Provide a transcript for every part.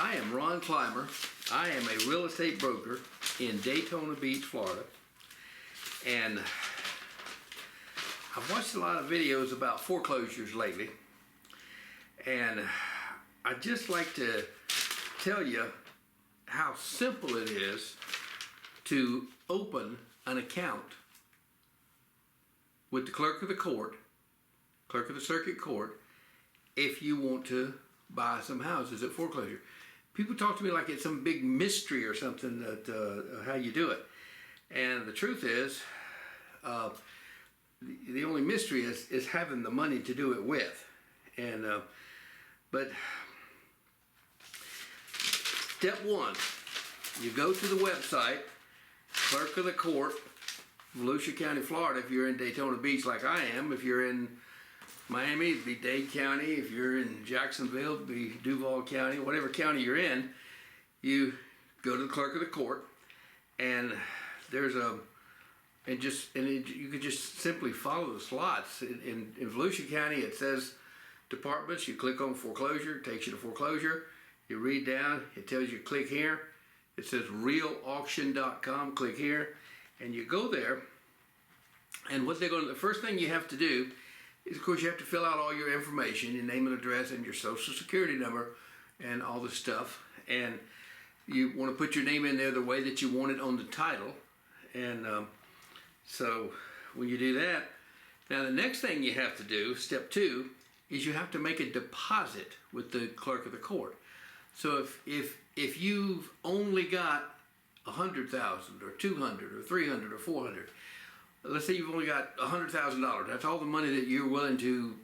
I am Ron Clymer. I am a real estate broker in Daytona Beach, Florida. And I've watched a lot of videos about foreclosures lately. And I'd just like to tell you how simple it is to open an account with the clerk of the court, clerk of the circuit court, if you want to buy some houses at foreclosure. People talk to me like it's some big mystery or something that how you do it. And the truth is, the only mystery is having the money to do it with. And but step one, you go to the website, clerk of the court, Volusia County, Florida. If you're in Daytona Beach like I am, if you're in Miami, it'd be Dade County. If you're in Jacksonville, it'd be Duval County. Whatever county you're in, you go to the clerk of the court, and there's a, you could just simply follow the slots. In Volusia County, it says departments. You click on foreclosure, it takes you to foreclosure. You read down, it tells you click here. It says realauction.com. Click here, and you go there. And what they're going to, the first thing you have to do is, of course, you have to fill out all your information, your name and address and your social security number and all this stuff. And you want to put your name in there the way that you want it on the title. And so when you do that, now the next thing you have to do, step two, is you have to make a deposit with the clerk of the court. So if you've only got $100,000 or $200,000 or $300,000 or $400,000, let's say you've only got $100,000. That's all the money that you're willing to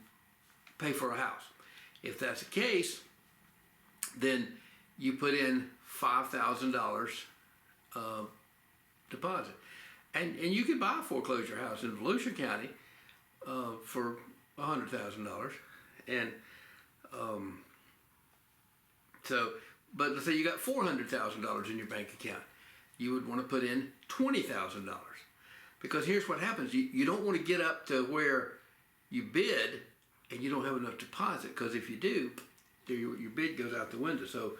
pay for a house. If that's the case, then you put in $5,000 deposit, and you can buy a foreclosure house in Volusia County for $100,000. And but let's say you got $400,000 in your bank account, you would want to put in $20,000. Because here's what happens, you don't want to get up to where you bid and you don't have enough deposit, because if you do, your bid goes out the window. So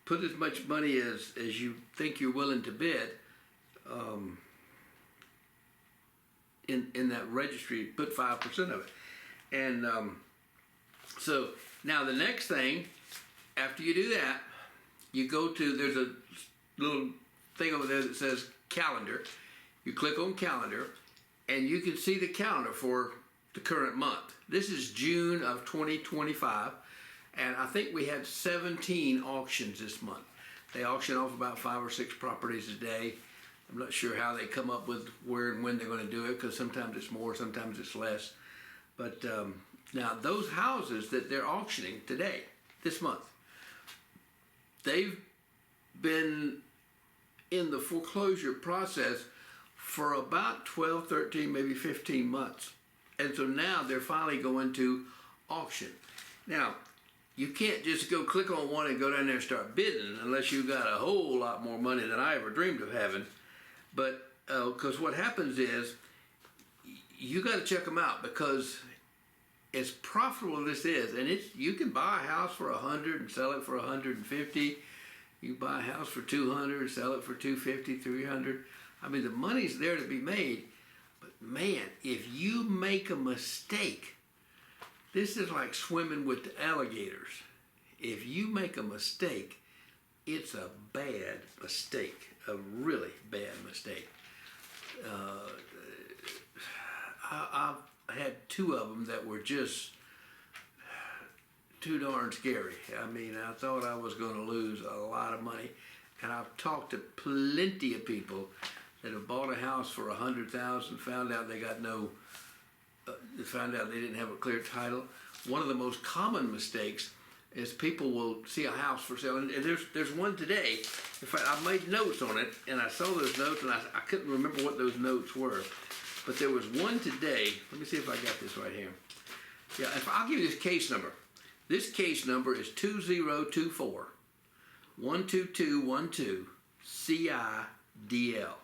put as much money as you think you're willing to bid in that registry. Put 5% of it. And so now the next thing, after you do that, you go to, there's a little thing over there that says calendar. You click on calendar, and you can see the calendar for the current month. This is June of 2025, and I think we had 17 auctions this month. They auction off about 5 or 6 properties a day. I'm not sure how they come up with where and when they're going to do it, because sometimes it's more, sometimes it's less. But now those houses that they're auctioning today, this month, they've been in the foreclosure process for about 12, 13, maybe 15 months. And so now they're finally going to auction. Now, you can't just go click on one and go down there and start bidding unless you've got a whole lot more money than I ever dreamed of having. But, because what happens is, you got to check them out, because as profitable as this is, and you can buy a house for $100 and sell it for $150. You buy a house for $200, sell it for $250, $300. I mean, the money's there to be made, but man, if you make a mistake, this is like swimming with the alligators. If you make a mistake, it's a bad mistake, a really bad mistake. I've had 2 of them that were just too darn scary. I mean, I thought I was going to lose a lot of money, and I've talked to plenty of people that have bought a house for $100,000, found out they got found out they didn't have a clear title. One of the most common mistakes is people will see a house for sale, and there's one today. In fact, I made notes on it, and I saw those notes, and I couldn't remember what those notes were. But there was one today. Let me see if I got this right here. Yeah, I'll give you this case number. This case number is 2024 12212 CIDL.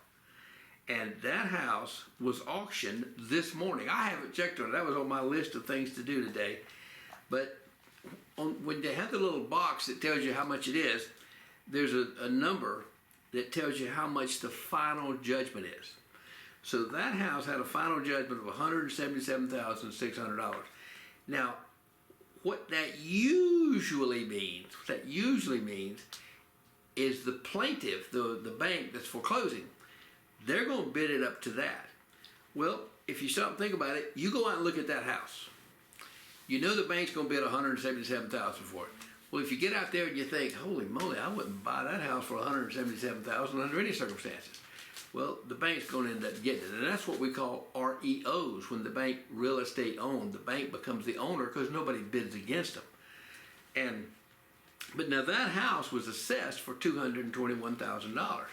And that house was auctioned this morning. I haven't checked on it. That was on my list of things to do today. But when they have the little box that tells you how much it is, there's a number that tells you how much the final judgment is. So that house had a final judgment of $177,600. Now, what that usually means is the plaintiff, the bank that's foreclosing, they're going to bid it up to that. Well, if you stop and think about it, you go out and look at that house. You know the bank's going to bid $177,000 for it. Well, if you get out there and you think, holy moly, I wouldn't buy that house for $177,000 under any circumstances. Well, the bank's going to end up getting it. And that's what we call REOs. When the bank real estate owned, the bank becomes the owner because nobody bids against them. But now that house was assessed for $221,000.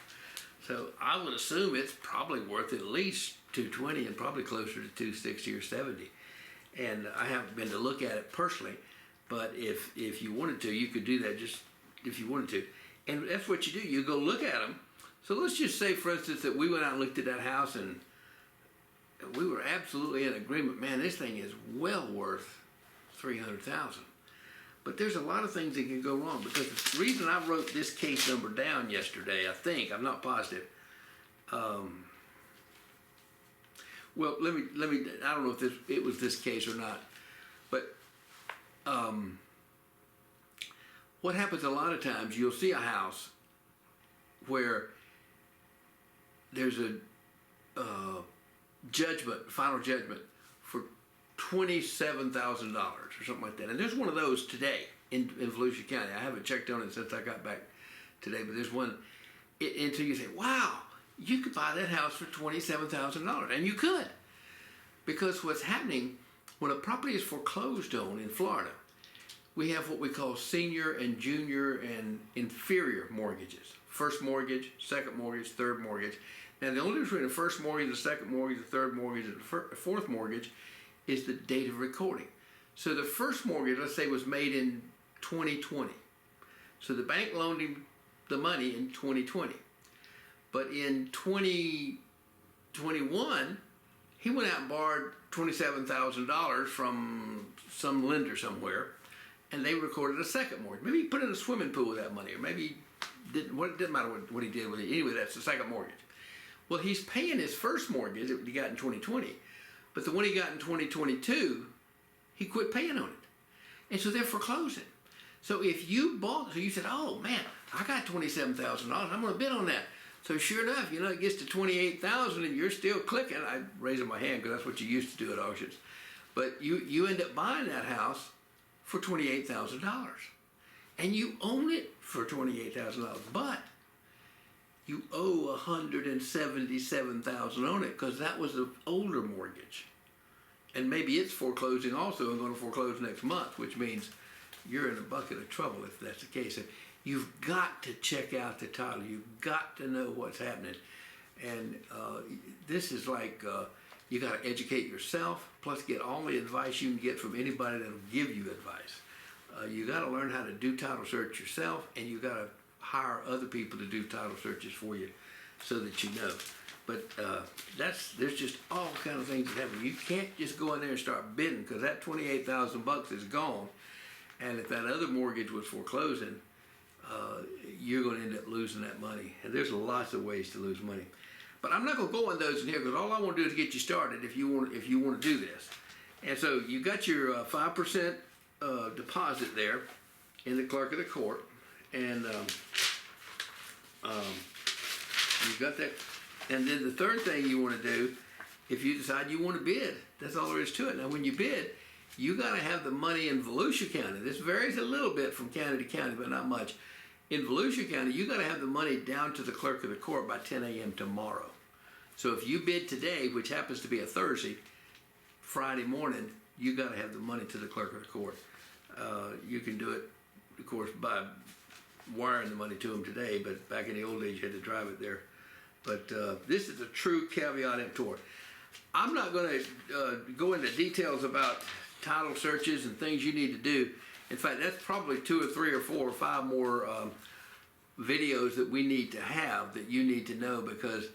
So I would assume it's probably worth at least $220 and probably closer to $260 or $270. And I haven't been to look at it personally, but if you wanted to, you could do that just if you wanted to. And that's what you do. You go look at them. So let's just say, for instance, that we went out and looked at that house and we were absolutely in agreement. Man, this thing is well worth $300,000. But there's a lot of things that can go wrong, because the reason I wrote this case number down yesterday, I think, I'm not positive. Well, let me. I don't know if it was this case or not, but what happens a lot of times, you'll see a house where there's a final judgment for $27,000 or something like that. And there's one of those today in Volusia County. I haven't checked on it since I got back today, but there's one. Until you say, wow, you could buy that house for $27,000. And you could. Because what's happening, when a property is foreclosed on in Florida, we have what we call senior and junior and inferior mortgages. First mortgage, second mortgage, third mortgage. Now, the only difference between the first mortgage, the second mortgage, the third mortgage, and the fourth mortgage is the date of recording. So the first mortgage, let's say, was made in 2020. So the bank loaned him the money in 2020. But in 2021, he went out and borrowed $27,000 from some lender somewhere, and they recorded a second mortgage. Maybe he put in a swimming pool with that money, or maybe it didn't matter what he did with it. Anyway, that's the second mortgage. Well, he's paying his first mortgage that he got in 2020, but the one he got in 2022, he quit paying on it. And so they're foreclosing. So if you bought, so you said, oh man, I got $27,000, I'm gonna bid on that. So sure enough, it gets to $28,000 and you're still clicking. I'm raising my hand because that's what you used to do at auctions. But you end up buying that house for $28,000. And you own it for $28,000. But you owe $177,000 on it because that was an older mortgage. And maybe it's foreclosing also and going to foreclose next month, which means you're in a bucket of trouble if that's the case. And you've got to check out the title. You've got to know what's happening. And this is like you got to educate yourself, plus get all the advice you can get from anybody that will give you advice. You got to learn how to do title search yourself, and you got to hire other people to do title searches for you so that you know. But there's just all kind of things that happen. You can't just go in there and start bidding, because that $28,000 is gone. And if that other mortgage was foreclosing, you're going to end up losing that money. And there's lots of ways to lose money. But I'm not going to go on those in here, because all I want to do is get you started if you want to do this. And so you got your 5% deposit there in the clerk of the court, and you got that. And then the third thing you want to do, if you decide you want to bid, that's all there is to it. Now, when you bid, you got to have the money in Volusia County. This varies a little bit from county to county, but not much. In Volusia County, you got to have the money down to the clerk of the court by 10 a.m. tomorrow. So if you bid today, which happens to be a Thursday, Friday morning, you got to have the money to the clerk of the court. You can do it, of course, by wiring the money to them today, but back in the old days, you had to drive it there. But this is a true caveat emptor. I'm not going to go into details about title searches and things you need to do. In fact, that's probably 2 or 3 or 4 or 5 more videos that we need to have that you need to know, because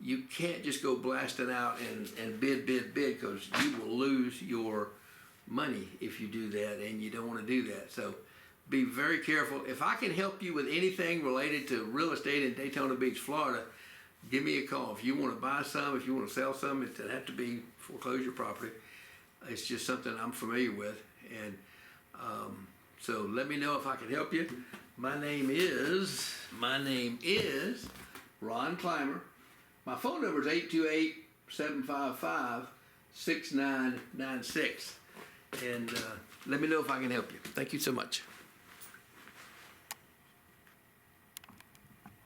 you can't just go blasting out and bid, because you will lose your money if you do that, and you don't want to do that. So be very careful. If I can help you with anything related to real estate in Daytona Beach, Florida, give me a call. If you want to buy some, if you want to sell some, it doesn't have to be foreclosure property. It's just something I'm familiar with, and so let me know if I can help you. My name is Ron Clymer. My phone number is 828-755-6996, and let me know if I can help you. Thank you so much.